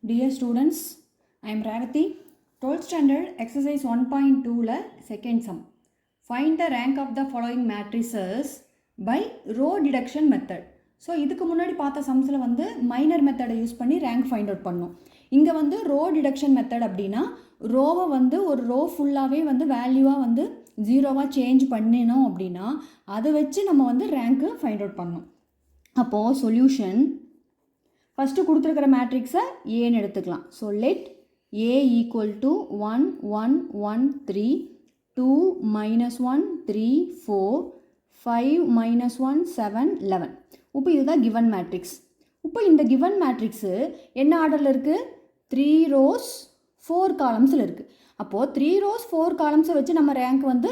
Dear students, I am Ravathi. 12th standard exercise 1.2 second sum. Find the rank of the following matrices by row deduction method. So இதுக்கு முன்னாடி பார்த்த சம்ஸில் வந்து minor மெத்தடை use பண்ணி rank find out பண்ணோம். இங்கே வந்து ரோ டிடக்ஷன் மெத்தட் அப்படின்னா ரோவை வந்து ஒரு ரோ ஃபுல்லாகவே வந்து வேல்யூவாக வந்து ஜீரோவாக சேஞ்ச் பண்ணினோம் அப்படின்னா அதை வச்சு நம்ம வந்து ரேங்க்கு ஃபைண்ட் அவுட் பண்ணோம். அப்போது சொல்யூஷன் ஃபஸ்ட்டு கொடுத்துருக்கிற மேட்ரிக்ஸை ஏன்னு எடுத்துக்கலாம். So let A equal to 1 1 1 3 2 -1 3 4 5 -1 7 11. இப்போ இதுதான் கிவன் மேட்ரிக்ஸ். இப்போ இந்த கிவன் மேட்ரிக்ஸு என்ன ஆர்டரில் இருக்குது? 3 rows 4 columnsல இருக்குது. அப்போது 3 rows 4 columnsை வச்சு நம்ம ரேங்க் வந்து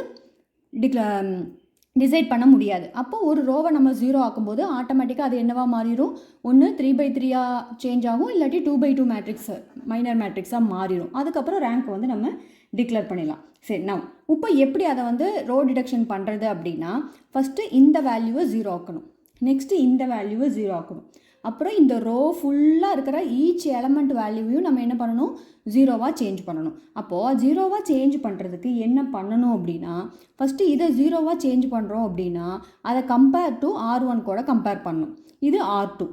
டிசைட் பண்ண முடியாது. அப்போ ஒரு ரோவை நம்ம 0 ஆக்கும்போது ஆட்டோமேட்டிக்காக அது என்னவா மாறிடும்? ஒன்று 3/3 சேஞ்ச் ஆகும், இல்லாட்டி 2/2 மேட்ரிக்ஸ் மைனர் மேட்ரிக்ஸாக மாறிடும். அதுக்கப்புறம் ரேங்க் வந்து நம்ம டிக்ளேர் பண்ணிடலாம். சரி, நான் இப்போ எப்படி அதை வந்து ரோ டிடக்ஷன் பண்ணுறது அப்படின்னா ஃபஸ்ட்டு இந்த வேல்யூவை 0 ஆக்கணும், நெக்ஸ்ட்டு இந்த வேல்யூவை 0 ஆக்கணும், அப்புறம் இந்த ரோ ஃபுல்லாக இருக்கிற ஈச் எலமெண்ட் வேல்யூவையும் நம்ம என்ன பண்ணணும்? 0வாக சேஞ்ச் பண்ணணும். அப்போது 0வாக சேஞ்ச் பண்ணுறதுக்கு என்ன பண்ணணும் அப்படின்னா ஃபஸ்ட்டு இதை 0வாக சேஞ்ச் பண்ணுறோம் அப்படின்னா அதை கம்பேர் டு R1 கூட கம்பேர் பண்ணணும். இது R2.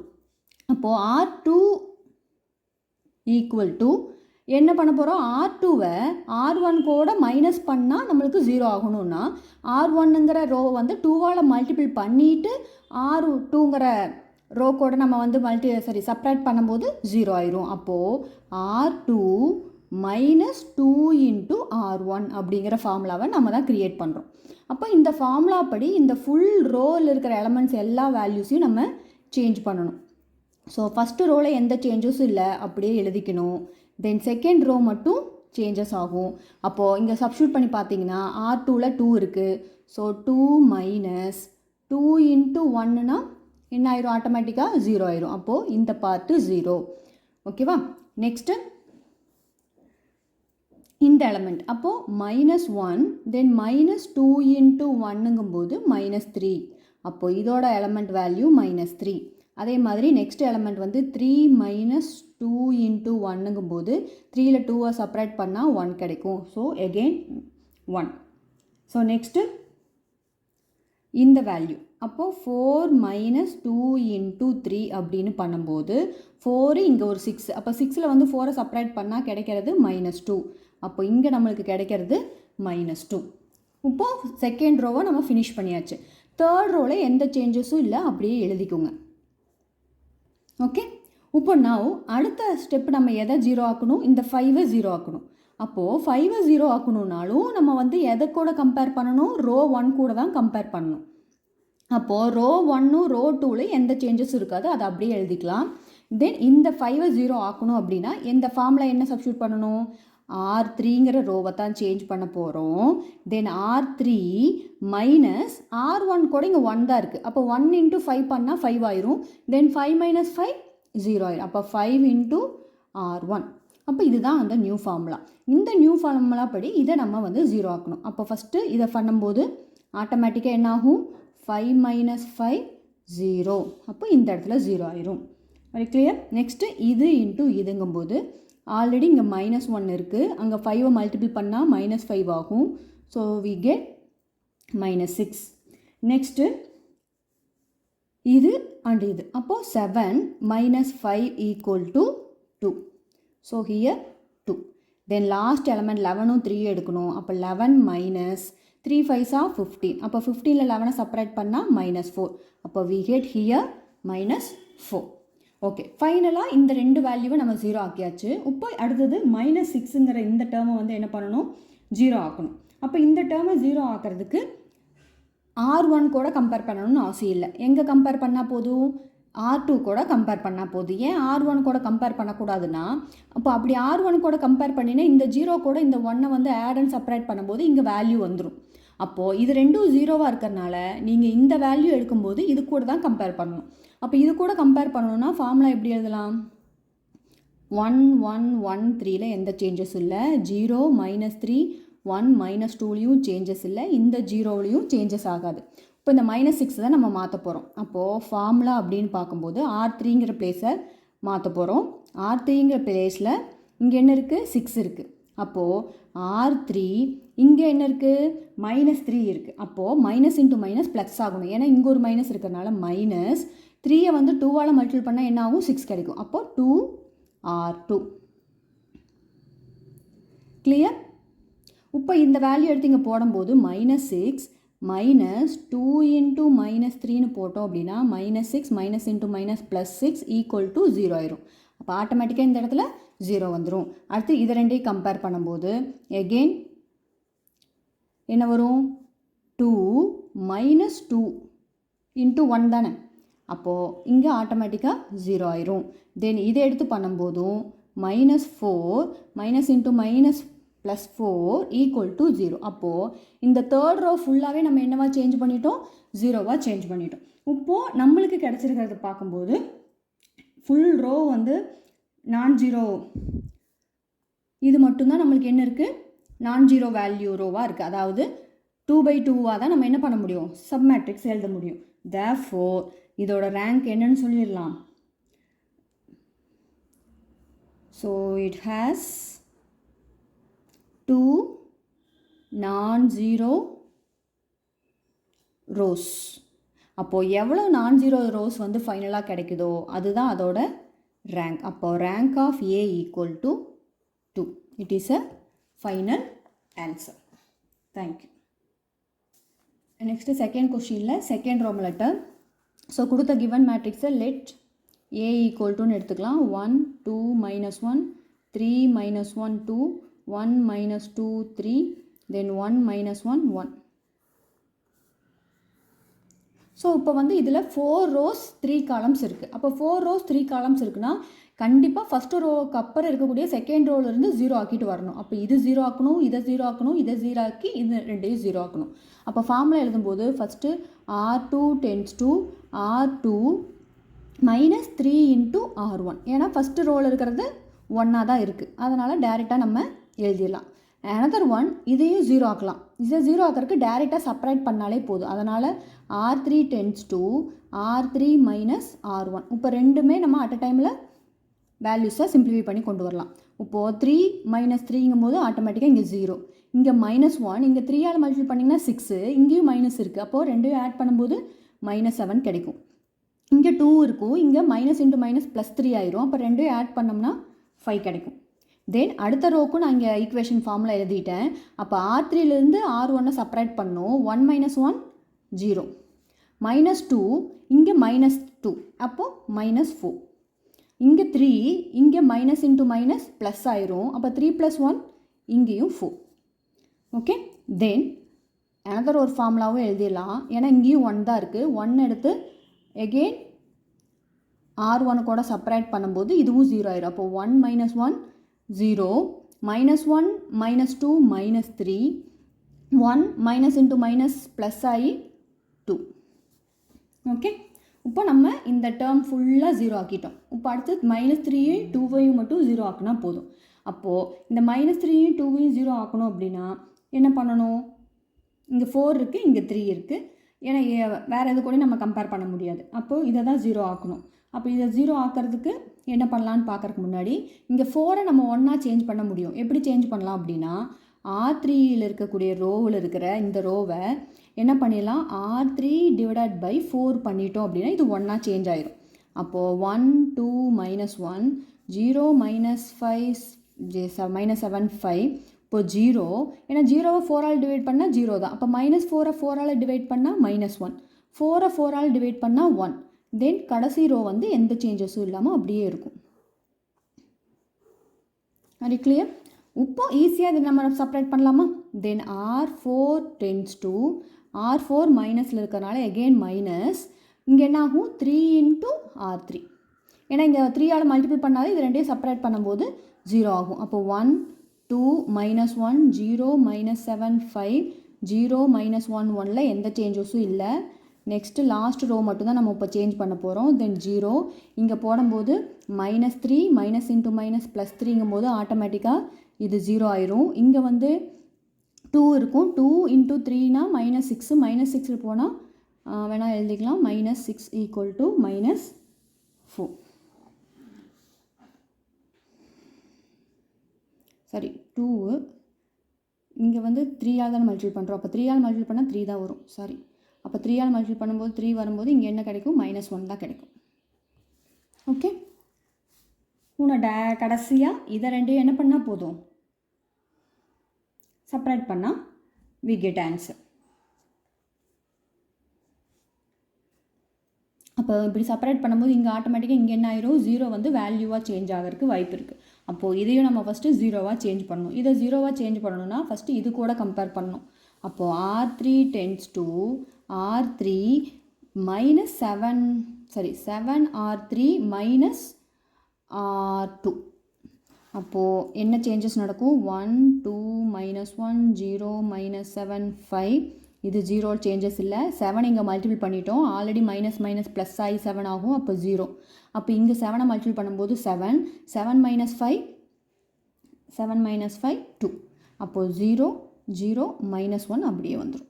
அப்போது R2 ஈக்குவல் டு என்ன பண்ண போகிறோம்? R2வை R1 கூட மைனஸ் பண்ணால் நம்மளுக்கு 0 ஆகணும்னா R1ங்கிற ரோவை வந்து 2வால் மல்டிபிள் பண்ணிவிட்டு R2ங்கிற ரோ கூட நம்ம வந்து செப்ரேட் பண்ணும்போது 0 ஆயிரும். அப்போது R2 -2 × R1 அப்படிங்கிற ஃபார்முலாவை நம்ம தான் க்ரியேட் பண்ணுறோம். அப்போ இந்த ஃபார்முலா படி இந்த ஃபுல் ரோவில் இருக்கிற எலமெண்ட்ஸ் எல்லா வேல்யூஸையும் நம்ம சேஞ்ச் பண்ணணும். ஸோ ஃபஸ்ட்டு ரோவில் எந்த சேஞ்சஸும் இல்லை, அப்படியே எழுதிக்கணும். தென் செகண்ட் ரோ மட்டும் சேஞ்சஸ் ஆகும். அப்போது இங்கே சப்ஸ்டியூட் பண்ணி பார்த்தீங்கன்னா R2ல் 2 இருக்குது. ஸோ 2 - 2 × 1னா என்ன ஆயிரும்? ஆட்டோமேட்டிக்காக 0 ஆயிரும். அப்போது இந்த பார்ட்டு 0. ஓகேவா? நெக்ஸ்ட்டு இந்த எலமெண்ட் அப்போது -1 தென் -2 × 1ங்கும்போது -3. அப்போது இதோட எலமெண்ட் வேல்யூ -3. அதே மாதிரி நெக்ஸ்ட் எலமெண்ட் வந்து 3 - 2 × 1ங்கும்போது 3ல் 2வை செப்பரேட் பண்ணால் 1 கிடைக்கும். So again 1. ஸோ நெக்ஸ்ட்டு இந்த வேல்யூ அப்போது 4 - 2 × 3 அப்படின்னு பண்ணும்போது 4 இங்கே ஒரு 6. அப்போ 6ல் வந்து 4ஐ செப்பரேட் பண்ணால் கிடைக்கிறது -2. அப்போ இங்கே நம்மளுக்கு கிடைக்கிறது -2. இப்போது செகண்ட் ரோவை நம்ம ஃபினிஷ் பண்ணியாச்சு. தேர்ட் ரோவில் எந்த சேஞ்சஸும் இல்லை, அப்படியே எழுதிக்கோங்க. ஓகே, இப்போ நான் அடுத்த ஸ்டெப் நம்ம எதை 0 ஆக்கணும்? இந்த 5ஐ 0 ஆக்கணும். அப்போது 5ஐ 0 ஆக்கணுன்னாலும் நம்ம வந்து எதை கூட கம்பேர் பண்ணணும்? ரோ 1 கூட தான் கம்பேர் பண்ணணும். அப்போது ரோ 1 ரோ 2ல் எந்த சேஞ்சஸும் இருக்காது, அதை அப்படியே எழுதிக்கலாம். தென் இந்த 5ஐ 0 ஆக்கணும் அப்படின்னா இந்த ஃபார்மில் என்ன சப்ஸ்டியூட் பண்ணணும்? R3ங்கிற ரோவை தான் சேஞ்ச் பண்ண போகிறோம். தென் R3 - R1 கூட இங்கே 1 தான் இருக்குது. அப்போ 1 × 5 பண்ணால் 5 ஆயிரும். தென் 5 - 5 0 ஆயிரும். அப்போ 5 × R1. அப்போ இதுதான் அந்த நியூ ஃபார்முலா. இந்த நியூ ஃபார்முலா படி இதை நம்ம வந்து 0 ஆக்கணும். அப்போ ஃபஸ்ட்டு இதை பண்ணும்போது ஆட்டோமேட்டிக்காக என்ன ஆகும்? 5 - 5 0. அப்போ இந்த இடத்துல 0 ஆயிரும். Very clear. நெக்ஸ்ட்டு இது இன்ட்டு இதுங்கும்போது ஆல்ரெடி இங்கே -1 இருக்குது, அங்கே 5ஐ மல்டிபிள் பண்ணால் -5 ஆகும். So we get -6. நெக்ஸ்ட்டு இது அண்ட் இது. அப்போது 7 - 5 = 2. So here 2. Then last element 11ம் 3 எடுக்கணும். அப்போ 11 - 3 5s are 15. அப்போ 15ல் 11ஐ செப்பரேட் பண்ணால் -4. அப்போ வி கெட் ஹியர் -4. ஓகே, ஃபைனலாக இந்த ரெண்டு வேல்யூவை நம்ம 0 ஆக்கியாச்சு. இப்போ அடுத்தது -6ங்கிற இந்த டேர்மை வந்து என்ன பண்ணணும்? 0 ஆக்கணும். அப்போ இந்த டேர்மை 0 ஆக்கிறதுக்கு R1 கூட கம்பேர் பண்ணணும்னு அவசியம் இல்லை. எங்கே கம்பேர் பண்ணால் போதும்? R2 கூட கம்பேர் பண்ணால் போதும். ஏன் R1 கூட கம்பேர் பண்ணக்கூடாதுன்னா, அப்போ அப்படி R1 கூட கம்பேர் பண்ணினா இந்த 0 கூட இந்த 1ஐ வந்து ஆட் அண்ட் செப்பரேட் பண்ணும்போது இங்கே வேல்யூ வந்துடும். அப்போது இது ரெண்டும் 0வாக இருக்கிறனால நீங்கள் இந்த வேல்யூ எடுக்கும்போது இது கூட தான் கம்பேர் பண்ணணும். அப்போ இது கூட கம்பேர் பண்ணணும்னா ஃபார்முலா எப்படி எழுதலாம்? 1 1 1 3ல் எந்த சேஞ்சஸும் இல்லை. 0 -3 1 -2லையும் சேஞ்சஸ் இல்லை, இந்த 0லையும் சேஞ்சஸ் ஆகாது. இப்போ இந்த -6 தான் நம்ம மாற்ற போகிறோம். அப்போது ஃபார்முலா அப்படின்னு பார்க்கும்போது R3ங்கிற பிளேஸை மாற்ற போகிறோம். R3ங்கிற பிளேஸில் இங்கே என்ன இருக்குது, 6 இருக்குது. அப்போது R3 இங்கே என்ன இருக்குது, -3 இருக்குது. அப்போது மைனஸ் இன்ட்டு மைனஸ் ப்ளஸ் ஆகணும். ஏன்னா இங்கே ஒரு மைனஸ் இருக்கிறதுனால மைனஸ் 3யை வந்து 2ஆல் மல்டிபிள் பண்ணால் என்ன ஆகும், 6 கிடைக்கும். அப்போது 2R2. கிளியர்? இப்போ இந்த வேல்யூ எடுத்து இங்கே போடும்போது -6 மைனஸ் 2 இன்ட்டு -3ன்னு போட்டோம் அப்படின்னா -6 minus into minus plus 6 equal to 0 ஆயிரும். அப்போ ஆட்டோமேட்டிக்காக இந்த இடத்துல 0 வந்துடும். அடுத்து இதை ரெண்டையும் கம்பேர் பண்ணும்போது எகெயின் என்ன வரும், 2 மைனஸ் 2 இன்ட்டு 1 தானே. அப்போது இங்கே ஆட்டோமேட்டிக்காக 0 ஆயிரும். தென் இதை எடுத்து பண்ணும்போதும் -4 minus into minus plus 4 equal to 0. அப்போது இந்த தேர்ட் ரோ ஃபுல்லாகவே நம்ம என்னவா சேஞ்ச் பண்ணிட்டோம், 0வாக சேஞ்ச் பண்ணிட்டோம். இப்போது நம்மளுக்கு கிடச்சிருக்கிறத பார்க்கும்போது ஃபுல் ரோ வந்து நான் ஜீரோ, இது மட்டும்தான் நம்மளுக்கு என்ன இருக்குது, நான் ஜீரோ வேல்யூ ரோவாக இருக்குது. அதாவது 2/2வாக தான் நம்ம என்ன பண்ண முடியும், சப் மேட்ரிக்ஸ் எழுத முடியும். தேர்ஃபோர் இதோட ரேங்க் என்னன்னு சொல்லிடலாம். So it has 2 non-zero rows. அப்போது எவ்வளோ நான்-ஜீரோ ரோஸ் வந்து ஃபைனலாக கிடைக்குதோ அதுதான் அதோட ரேங்க். அப்போது rank of A equal to 2. It is a final answer. Thank you. Next second கொஷினில் செகண்ட் ரோம் லெட்டர். ஸோ கொடுத்த கிவன் மேட்ரிக்ஸை லெட் A ஈக்குவல் டுன்னு எடுத்துக்கலாம். 1 2 -1 3 -1 2 1 -2 3 then 1 -1 1. ஸோ இப்போ வந்து இதில் 4 rows 3 columns இருக்குது. அப்போ 4 rows 3 columns இருக்குன்னா கண்டிப்பாக ஃபஸ்ட்டு ரோவுக்கு அப்புறம் இருக்கக்கூடிய செகண்ட் ரோவிலேருந்து 0 ஆக்கிட்டு வரணும். அப்போ இது 0 ஆக்கணும், இதை 0 ஆக்கணும், இதை 0 ஆக்கி இது ரெண்டையும் 0 ஆக்கணும். அப்போ ஃபார்முலா எழுதும்போது first R2 tends to R2 -3 into R1. ஏன்னா ஃபஸ்ட்டு ரோவில் இருக்கிறது 1ஆக தான் இருக்குது. அதனால் டேரெக்டாக நம்ம எழுதிடலாம். another ஒன் இதையும் 0 ஆக்கலாம். இதை 0 ஆக்கிறதுக்கு டேரெக்டாக செப்பரேட் பண்ணாலே போதும். அதனால் R3 tends to R3 - R1. இப்போ ரெண்டுமே நம்ம அட் அ டைமில் வேல்யூஸை சிம்பிளிஃபை பண்ணி கொண்டு வரலாம். இப்போது 3 - 3ங்கும் போது ஆட்டோமேட்டிக்காக இங்கே 0, இங்கே -1, இங்கே 3ஆல் மல்டிபிள் பண்ணிங்கன்னா 6, இங்கேயும் மைனஸ் இருக்குது. அப்போது ரெண்டையும் ஆட் பண்ணும்போது -7 கிடைக்கும். இங்கே 2 இருக்கும், இங்கே மைனஸ் இன்ட்டு மைனஸ் ப்ளஸ் 3 ஆயிரும். அப்போ ரெண்டையும் ஆட் பண்ணோம்னா 5 கிடைக்கும். தென் அடுத்த ரோக்கும் நான் இங்கே ஈக்குவேஷன் ஃபார்மில் எழுதிட்டேன். அப்போ R3லேருந்து R1 செப்பரேட் பண்ணோம். 1 - 1 0 -2, இங்கே -2, அப்போது -4, இங்கே 3, இங்கே மைனஸ் இன்ட்டு மைனஸ் ப்ளஸ் ஆயிரும். அப்போ 3 + 1 இங்கேயும் 4. ஓகே, தென் another ஒரு ஃபார்முலாவும் எழுதிடலாம். ஏன்னா இங்கேயும் 1 தான் இருக்குது. 1 எடுத்து எகெயின் R1 கூட செப்பரேட் பண்ணும்போது இதுவும் 0 ஆயிரும். அப்போ 1 - 1 0 -1 -2 -3 1 மைனஸ் இன்ட்டு மைனஸ் ப்ளஸ் ஆகி 2. ஓகே, இப்போ நம்ம இந்த டேர்ம் ஃபுல்லாக 0 ஆக்கிட்டோம். இப்போ அடுத்து -3யும் 2வையும் மட்டும் 0 ஆக்குனா போதும். அப்போது இந்த -3யும் 2வையும் 0 ஆக்கணும் அப்படின்னா என்ன பண்ணணும், இங்கே 4 இருக்குது, இங்கே 3 இருக்குது. ஏன்னா வேறு எது கூட நம்ம கம்பேர் பண்ண முடியாது. அப்போது இதை தான் 0 ஆக்கணும். அப்போ இதை 0 ஆக்கிறதுக்கு என்ன பண்ணலான்னு பார்க்குறதுக்கு முன்னாடி இங்கே 4ஐ நம்ம 1ஆக சேஞ்ச் பண்ண முடியும். எப்படி சேஞ்ச் பண்ணலாம் அப்படின்னா R3யில் இருக்கக்கூடிய ரோவில் இருக்கிற இந்த ரோவை என்ன பண்ணிடலாம், R3 / 4 பண்ணிட்டோம் அப்படின்னா இது 1ஆக சேஞ்ச் ஆயிரும். அப்போது 1 2 -1 0 -5 -7 5. இப்போ 0, ஏன்னா 0வை 4ஆல் டிவைட் பண்ணால் 0 தான். அப்போ -4ஐ 4ஆல் டிவைட் பண்ணால் -1, 4ஐ 4ஆல் டிவைட் பண்ணால் 1. தென் கடைசி ரோ வந்து எந்த சேஞ்சஸும் இல்லாமல் அப்படியே இருக்கும். அது கிளியர்? இப்போ ஈஸியாக இது நம்ம செப்பரேட் பண்ணலாமா? தென் R4 டென்ஸ் டு R4 மைனஸில் இருக்கிறனால எகெயின் மைனஸ், இங்கே என்ன ஆகும் 3 இன்ட்டு R3. ஏன்னா இங்கே 3ஆல் மல்டிபிள் பண்ணாலும் இது ரெண்டையும் செப்பரேட் பண்ணும்போது 0 ஆகும். அப்போ 1 2 -1 0 -7 5 0 -1 1ல் எந்த சேஞ்சஸும் இல்லை. நெக்ஸ்ட்டு லாஸ்ட் ரோ மட்டும்தான் நம்ம இப்போ சேஞ்ச் பண்ண போகிறோம். தென் 0 இங்கே போடும்போது -3 மைனஸ் இன்ட்டு மைனஸ் ப்ளஸ் 3ங்கும் போது ஆட்டோமேட்டிக்காக இது 0 ஆயிரும். இங்கே வந்து 2 இருக்கும், 2 இன்ட்டு 3னா -6, -6 போனால் வேணால் எழுதிக்கலாம், -6 ஈக்குவல் டு -4. சாரி 2 இங்கே வந்து 3ஆல் தான் மல்டிபிள் பண்ணுறோம். அப்போ 3ஆல் மல்டிபிள் பண்ணால் 3 தான் வரும். சாரி, அப்போ 3ஆல் மல்டிபிள் பண்ணும்போது 3 வரும்போது இங்கே என்ன கிடைக்கும்? -1 தான் கிடைக்கும். ஓகே, கடைசியாக இதை ரெண்டையும் என்ன பண்ணால் போதும்? செப்பரேட் பண்ணால் we get answer. அப்போ இப்படி செப்பரேட் பண்ணும்போது இங்கே ஆட்டோமேட்டிக்காக இங்கே என்ன ஆயிரும்? 0 வந்து வேல்யூவாக சேஞ்ச் ஆகிறதுக்கு வாய்ப்பு இருக்குது. அப்போது இதையும் நம்ம ஃபஸ்ட்டு 0வாக சேஞ்ச் பண்ணணும். இதை 0வாக சேஞ்ச் பண்ணணும்னா ஃபஸ்ட்டு இது கூட கம்பேர் பண்ணணும். அப்போது R3 tends to R3 minus 7R3 minus R2. அப்போது என்ன சேஞ்சஸ் நடக்கும்? 1 2 -1 0 -7 5. இது 0 சேஞ்சஸ் இல்லை. 7 இங்கே மல்டிபிள் பண்ணிட்டோம். ஆல்ரெடி மைனஸ் ப்ளஸ் ஆகி 7 ஆகும். அப்போ 0. அப்போ இங்கே 7 மல்டிபிள் பண்ணும்போது 7 7 -5 2. அப்போது 0 0 -1 அப்படியே வந்துடும்.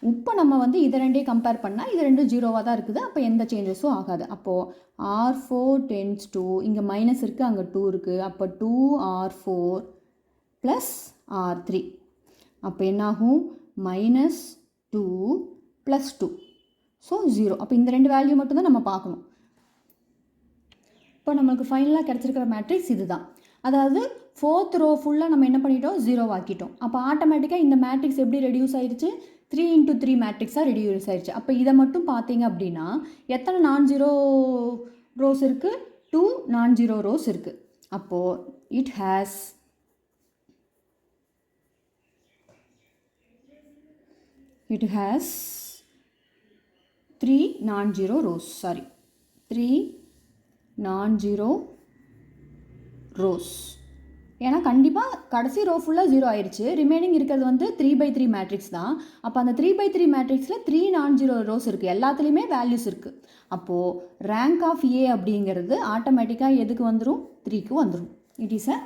இப்போ நம்ம வந்து இதை ரெண்டையும் கம்பேர் பண்ணால் இது ரெண்டும் 0வாக தான் இருக்குது. அப்போ எந்த சேஞ்சஸும் ஆகாது. அப்போது R4 tends to இங்கே மைனஸ் இருக்குது, அங்கே 2 இருக்குது. அப்போ 2R4 + R3. அப்போ என்னாகும்? -2 + 2. ஸோ 0. அப்போ இந்த ரெண்டு வேல்யூ மட்டும்தான் நம்ம பார்க்கணும். இப்போ நம்மளுக்கு ஃபைனலாக கிடச்சிருக்கிற மேட்ரிக்ஸ் இது தான். அதாவது 4th ரோ ஃபுல்லாக நம்ம என்ன பண்ணிட்டோம்? 0 ஆக்கிட்டோம். அப்போ ஆட்டோமேட்டிக்காக இந்த மேட்ரிக்ஸ் எப்படி ரெடியூஸ் ஆயிடுச்சு? 3 × 3 மேட்ரிக்ஸாக ரெடியூஸ் ஆயிடுச்சு. அப்போ இதை மட்டும் பார்த்தீங்க அப்படின்னா எத்தனை நான்-ஜீரோ ரோஸ் இருக்குது? 2 நான்-ஜீரோ ரோஸ் இருக்குது. அப்போது it has 3 non-zero rows. Sorry, 3 non-zero rows. ஏன்னா கண்டிப்பாக கடைசி ரோ ஃபுல்லாக 0 ஆயிடுச்சு. ரிமைனிங் இருக்கிறது வந்து 3/3 மேட்ரிக்ஸ் தான். அப்போ அந்த 3/3 மேட்ரிக்ஸில் 3 நான்-ஜீரோ ரோஸ் இருக்குது. எல்லாத்துலேயுமே வேல்யூஸ் இருக்குது. அப்போது ரேங்க் ஆஃப் ஏ அப்படிங்கிறது ஆட்டோமேட்டிக்காக எதுக்கு வந்துடும்? 3க்கு வந்துடும். It is a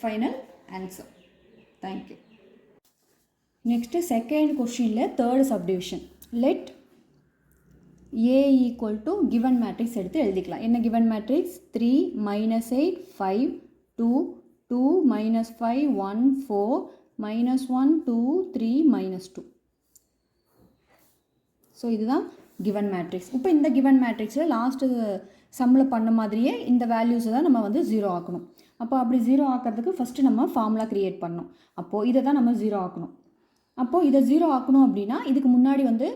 final answer. Thank you. Next second கொஸ்டினில் third subdivision. Let A = given matrix எடுத்து எழுதிக்கலாம். என்ன கிவன் மேட்ரிக்ஸ்? 3 -8 5 2 2 -5 1 4 -1 2 3 -2. ஸோ இதுதான் கிவன் மேட்ரிக்ஸ். இப்போ இந்த கிவன் மேட்ரிக்ஸில் லாஸ்ட்டு சம்மில் பண்ண மாதிரியே இந்த வேல்யூஸை தான் நம்ம வந்து 0 ஆக்கணும். அப்போ அப்படி 0 ஆக்கிறதுக்கு ஃபஸ்ட்டு நம்ம ஃபார்முலா க்ரியேட் பண்ணணும். அப்போது இதை தான் நம்ம 0 ஆக்கணும். அப்போது இதை 0 ஆக்கணும் அப்படின்னா இதுக்கு முன்னாடி வந்து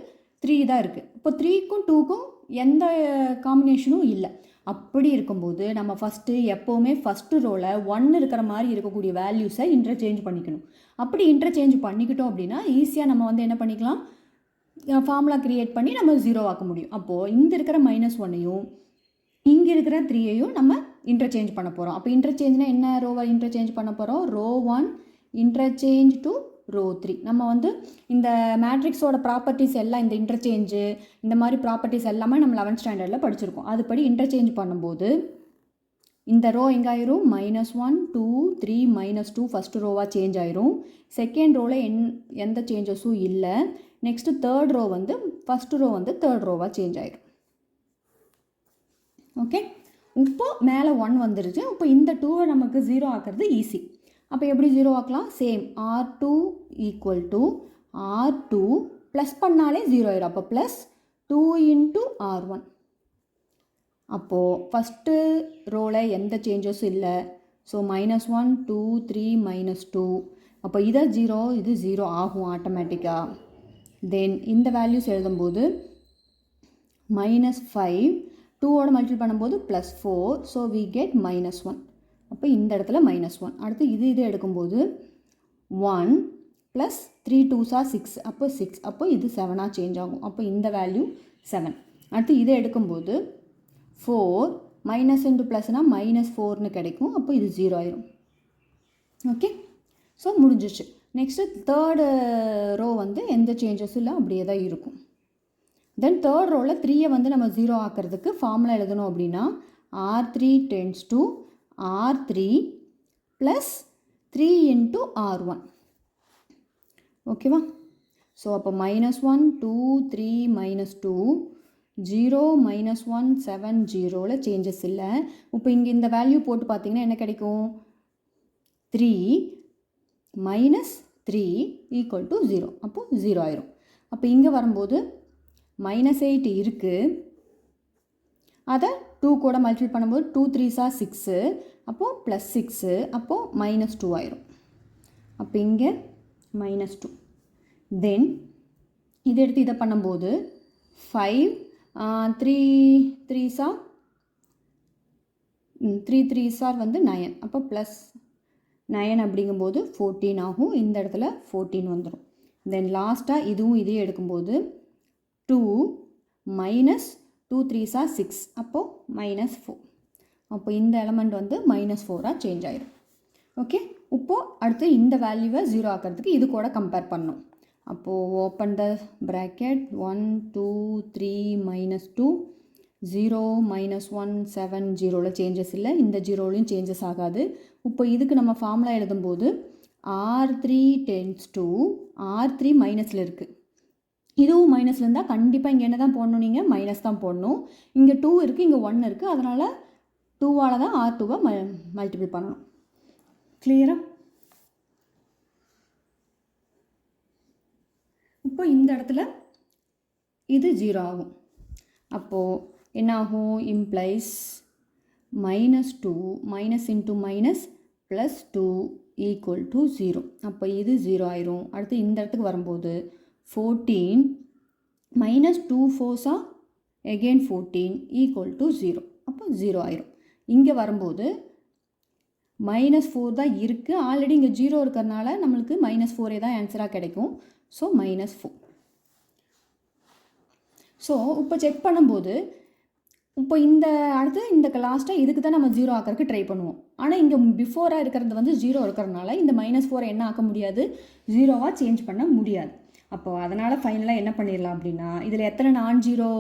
3 தான் இருக்குது. இப்போ 3க்கும் 2க்கும் எந்த காம்பினேஷனும் இல்லை. அப்படி இருக்கும்போது நம்ம ஃபஸ்ட்டு எப்போவுமே ஃபஸ்ட்டு ரோவில் 1 இருக்கிற மாதிரி இருக்கக்கூடிய வேல்யூஸை இன்டர்சேஞ்ச் பண்ணிக்கணும். அப்படி இன்டர்சேஞ்ச் பண்ணிக்கிட்டோம் அப்படின்னா ஈஸியாக நம்ம வந்து என்ன பண்ணிக்கலாம்? ஃபார்முலா க்ரியேட் பண்ணி நம்ம 0 ஆக்க முடியும். அப்போது இங்கே இருக்கிற -1ஐயும் இங்கே இருக்கிற 3ஐயும் நம்ம இன்டர்சேஞ்ச் பண்ண போகிறோம். அப்போ இன்டர்சேஞ்ச்னால் என்ன? ரோவை இன்டர்சேஞ்ச் பண்ண போகிறோம். Row 1 interchange to row 3. நம்ம வந்து இந்த மேட்ரிக்ஸோட ப்ராப்பர்ட்டிஸ் எல்லாம் இந்த இன்டர்சேஞ்சு இந்த மாதிரி ப்ராப்பர்ட்டிஸ் எல்லாமே நம்ம 11th ஸ்டாண்டர்டில் படிச்சிருக்கோம். அதுபடி இன்டர்சேஞ்ச் பண்ணும்போது இந்த ரோ எங்கே ஆயிரும்? -1 2 3 -2 ஃபஸ்ட்டு ரோவாக சேஞ்ச் ஆயிரும். செகண்ட் ரோவில் எந்த சேஞ்சஸும் இல்லை. நெக்ஸ்ட்டு தேர்ட் ரோ வந்து ஃபஸ்ட்டு ரோ வந்து தேர்ட் ரோவாக சேஞ்ச் ஆயிரும். ஓகே, இப்போ மேலே 1 வந்துருச்சு. இப்போ இந்த 2வை நமக்கு 0 ஆக்கிறது ஈஸி. அப்போ எப்படி 0 ஆக்கலாம்? சேம் R2 = R2 ப்ளஸ் பண்ணாலே 0 ஆயிடும். அப்போ +2 × R1. அப்போது ஃபஸ்ட்டு ரோவில் எந்த சேஞ்சஸும் இல்லை. ஸோ -1 2 3 -2. அப்போ இதை 0 இது 0 ஆகும் ஆட்டோமேட்டிக்காக. தென் இந்த வேல்யூஸ் எழுதும்போது -5 2ஓட மல்டிபிள் பண்ணும்போது +4. So we get -1. அப்போ இந்த இடத்துல -1. அடுத்து இது எடுக்கும்போது 1 + 3 2s are 6. அப்போ 6. அப்போ இது 7ஆக சேஞ்ச் ஆகும். அப்போ இந்த வேல்யூ 7. அடுத்து இதை எடுக்கும்போது 4 மைனஸ் இன்ட்டு ப்ளஸ்னால் -4ன்னு கிடைக்கும். அப்போ இது 0 ஆயிரும். ஓகே, ஸோ முடிஞ்சிச்சு. நெக்ஸ்ட்டு தேர்டு ரோ வந்து எந்த சேஞ்சஸும் இல்லை, அப்படியே தான் இருக்கும். தென் தேர்ட் ரோவில் 3ஐ வந்து நம்ம 0 ஆக்கிறதுக்கு ஃபார்முலா எழுதணும் அப்படின்னா R3 tends to R3 + 3 × R1. ஓகேவா? ஸோ அப்போ -1 2 3 -2 0 -1 7 0ல் சேஞ்சஸ் இல்லை. இப்போ இங்கே இந்த வேல்யூ போட்டு பார்த்தீங்கன்னா என்ன கிடைக்கும்? 3 -3 = 0. அப்போது 0 ஆயிரும். அப்போ இங்கே வரும்போது -8 இருக்குது. அதை 2 கூட மல்டிபிள் பண்ணும்போது 2 3s are 6. அப்போது +6. அப்போது -2 ஆயிரும். அப்போ இங்கே -2. தென் இது எடுத்து இதை பண்ணும்போது 5 3 3s are 9. அப்போ +9 அப்படிங்கும்போது 14 ஆகும். இந்த இடத்துல 14 வந்துடும். தென் லாஸ்ட்டாக இதுவும் இதே எடுக்கும்போது 2 -2 3s are 6. அப்போது -4. அப்போ இந்த எலமெண்ட் வந்து -4ஆக சேஞ்ச் ஆயிடும். ஓகே, இப்போது அடுத்து இந்த வேல்யூவை 0 ஆக்கிறதுக்கு இது கூட கம்பேர் பண்ணணும். அப்போது ஓப்பன் த ப்ராக்கெட் 1 2 3 -2 0 -1 7 0ல் சேஞ்சஸ் இல்லை. இந்த 0லையும் சேஞ்சஸ் ஆகாது. இப்போ இதுக்கு நம்ம ஃபார்முலா எழுதும்போது R3 → R3 மைனஸில் இருக்குது. இதுவும் மைனஸில் இருந்தால் கண்டிப்பாக இங்கே என்ன தான் போடணும்? நீங்கள் மைனஸ் தான் போடணும். இங்கே 2 இருக்குது, இங்கே 1 இருக்குது. அதனால் 2ஆல் தான் R2வை மல்டிபிள் பண்ணணும். கிளியரா? இப்போ இந்த இடத்துல இது 0 ஆகும். அப்போது என்ன ஆகும்? இம்ப்ளைஸ் -2 -(-) +2 = 0. அப்போ இது 0 ஆயிரும். அடுத்து இந்த இடத்துக்கு வரும்போது 14 -2 4s are again 14 = 0. அப்போ 0 ஆயிரும். இங்கே வரும்போது -4 தான் இருக்குது. ஆல்ரெடி இங்கே 0 இருக்கிறதுனால நம்மளுக்கு -4 தான் ஆன்சராக கிடைக்கும். ஸோ -4. ஸோ இப்போ செக் பண்ணும்போது இப்போ இந்த அடுத்து இந்த லாஸ்ட்டாக இதுக்கு தான் நம்ம 0 ஆக்கிறதுக்கு ட்ரை பண்ணுவோம். ஆனால் இங்கே பிஃபோராக இருக்கிறது வந்து 0 இருக்கிறதுனால இந்த -4 என்ன ஆக்க முடியாது? 0வாக சேஞ்ச் பண்ண முடியாது. அப்போது அதனால் ஃபைனலாக என்ன பண்ணிடலாம் அப்படின்னா, இதில் எத்தனை நான்-ஜீரோ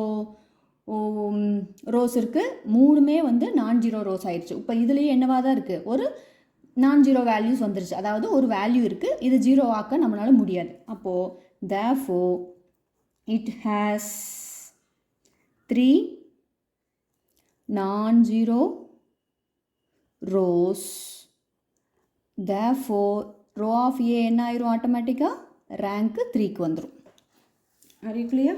ரோஸ் இருக்குது? 3மே வந்து நான்-ஜீரோ ரோஸ் ஆயிடுச்சு. இப்போ இதுலேயே என்னவாக தான் இருக்குது? ஒரு நான்-ஜீரோ வேல்யூஸ் வந்துருச்சு. அதாவது ஒரு வேல்யூ இருக்குது, இது 0 ஆக்க நம்மளால் முடியாது. அப்போது therefore it has 3 non-zero rows. therefore row of A என்ன ஆயிரும்? ஆட்டோமேட்டிக்காக ரேங்க்கு 3க்கு வந்துடும். Are you clear?